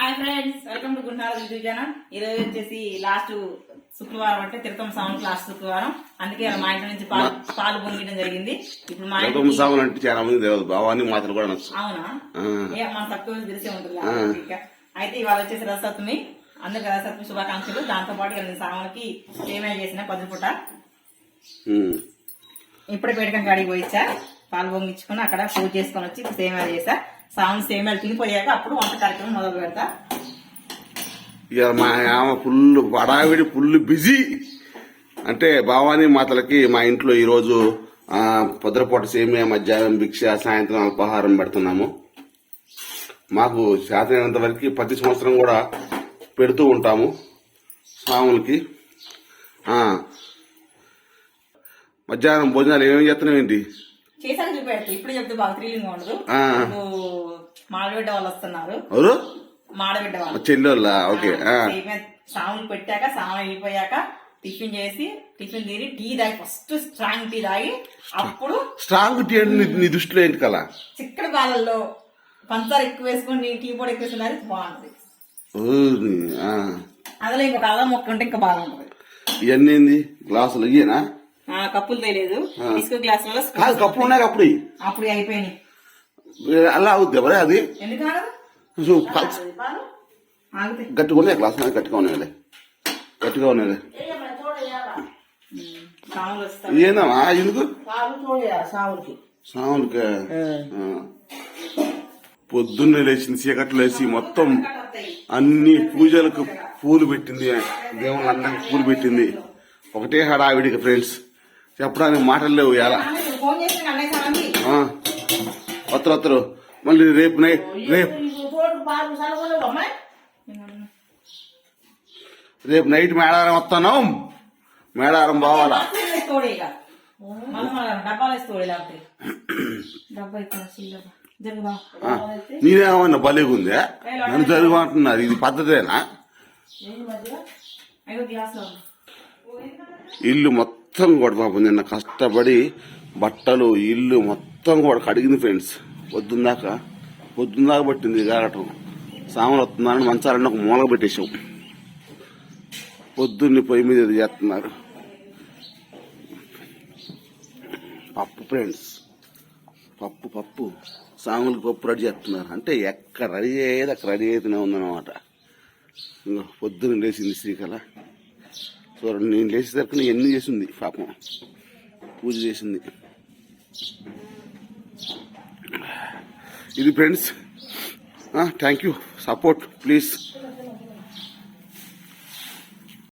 Hi friends, welcome to Guntala YouTube channel. ఈరోజు వచ్చేసి last శుక్రవారం అంటే తిరుతం సాము లాస్ట్ శుక్రవారం. అందుకే మా ఇంటి నుంచి పాలు పొంగడం జరిగింది. ఇప్పుడు మా ఇంటి సాములు అంటే చాలా మంది తెలియదు, భావాన్ని మాటలు కూడా అవునా మన తక్కువ తెలిసే ఉంటుంది. అయితే ఇవాళ వచ్చేసి రసత్మి, అందరికి రసత్మి శుభాకాంక్షలు. దాంతో పాటు నేను సాములకి సేమియా చేసిన పొద్దుపూట. ఇప్పుడే పేటకం కాడికి పోయిచ్చా, పాలు పొంగించుకుని అక్కడ పూజ చేసుకొని వచ్చి ఇప్పుడు సేమియా చేసా. సాములు సేమియాలు తినిపోయాక అప్పుడు వంట కార్యక్రమం మొదలు పెడతా. ఇక మా ఫుల్ హడావిడి, ఫుల్ బిజీ. అంటే భవానీ మాతలకి మా ఇంట్లో ఈరోజు పొద్దుపూట సేమియా, మధ్యాహ్నం భిక్ష, సాయంత్రం అల్పాహారం పెడుతున్నాము. మాకు శాతమైనంత వరకు ప్రతి సంవత్సరం కూడా పెడుతూ ఉంటాము స్వాములకి. మధ్యాహ్నం భోజనాలు ఏమేమి చేస్తున్నాం ఏంటి చేసాక చూపెడతా. ఇప్పుడు చెప్తే బాగా థ్రిల్లింగ్ ఉండదు. మాడబిడ్డ వాళ్ళు వస్తున్నారు. మాడబిడ్డ వాళ్ళు చెల్లెళ్ళ. ఓకే. సాములు పెట్టాక సాములు వెళ్ళిపోయాక టిఫిన్ చేసి టిఫిన్ తిని టీ తాగి ఫస్ట్ స్ట్రాంగ్ టీ తాగి అప్పుడు స్ట్రాంగ్ టీ నీ దృష్టిలో ఏంటి కదా చిక్కడి పాలల్లో పంచదార ఎక్కువ వేసుకుని టీ పొడి ఎక్కువ వేసుకున్నది బాగుంటది. అందులో ఇంకొక అల్లం మొక్క ఉంటే ఇంకా బాగుంటది. ఇవన్నీ గ్లాసులు ఇయ్యేనా? కప్పులు తెలియదు, ఇసుక గ్లాసులలో కప్పులు ఉన్నాయి. అప్పుడు అయిపోయినాయి. అలా అవుద్ది మరి అది ఎందుకు గట్టిగా ఉన్నాయి. గ్లాస్ గట్టిగా ఉన్నాయి, గట్టిగా ఉన్నాయి. ఏందమ్మా ఎందుకు సాములకి పొద్దున్నే లేచింది, చీకట్లు వేసి మొత్తం అన్ని పూజలకు పూలు పెట్టింది, దేవుళ్ళందరికి పూలు పెట్టింది. ఒకటే హడావిడికి ఫ్రెండ్స్, చెప్పడానికి మాటలు లేవు. ఎలా వత్తరు మళ్ళీ రేపు నైట్ మేడారం వస్తాను. మేడారం పోవాలా? నేనేమన్నా బలేగుందే, నన్ను జరుగుతున్నారు. ఇది పద్ధతేనా? ఇల్లు మొత్తం కూడా పాపం నిన్న కష్టపడి బట్టలు ఇల్లు మొత్తం కూడా కడిగింది ఫ్రెండ్స్. పొద్దుందాకా పట్టింది కారటం. సామాన్లు వస్తున్నారని మంచాలన్నీ ఒక మూలక పెట్టేసాం. పొద్దున్నే పొయ్యి మీద చేస్తున్నారు పప్పు ఫ్రెండ్స్. పప్పు సాములకి పప్పు రెడీ చేస్తున్నారు. అంటే ఎక్కడ రెడీ అయ్యేది అక్కడ రెడీ అయితేనే ఉందన్నమాట. ఇంకా పొద్దున్న లేచింది శ్రీకళ. చూడండి, నేను లేచేసరికి ఎన్ని చేసింది పాపం, పూజ చేసింది. ఇది friends, thank you, support please.